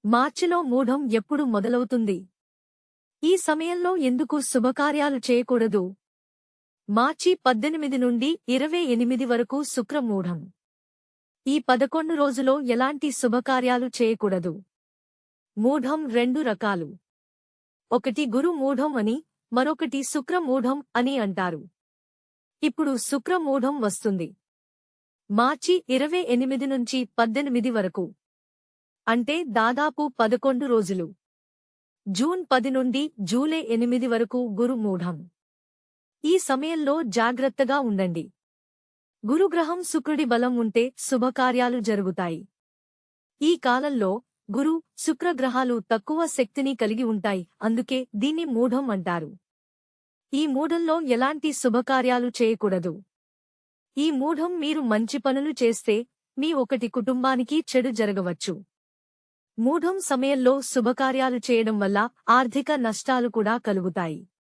మార్చిలో మూఢం ఎప్పుడు మొదలవుతుంది? ఈ సమయంలో ఎందుకు శుభకార్యాలు చేయకూడదు? మార్చి 18 నుండి 28 వరకు శుక్రమూఢం. ఈ 11 రోజులో ఎలాంటి శుభకార్యాలు చేయకూడదు. మూఢం రెండు రకాలు. ఒకటి గురు మూఢం అని, మరొకటి శుక్రమూఢం అని అంటారు. ఇప్పుడు శుక్రమూఢం వస్తుంది. మార్చి 28 నుంచి 18 వరకు. అంటే దాదాపు 11 రోజులు. జూన్ 10 నుండి జూలై 8 వరకు గురుమూఢం. ఈ సమయంలో జాగ్రత్తగా ఉండండి. గురుగ్రహం శుక్రుడి బలం ఉంటే శుభకార్యాలు జరుగుతాయి. ఈ కాలంలో గురు, శుక్రగ్రహాలు తక్కువ శక్తిని కలిగి ఉంటాయి, అందుకే దీన్ని మూఢం అంటారు. ఈ మూఢంలో ఎలాంటి శుభకార్యాలు చేయకూడదు. ఈ మూఢం మీరు మంచి పనులు చేస్తే మీ ఒకటి కుటుంబానికి చెడు జరగవచ్చు. మూఢం సమయంలో శుభకార్యాలు చేయడం వల్ల ఆర్థిక నష్టాలు కూడా కలుగుతాయి.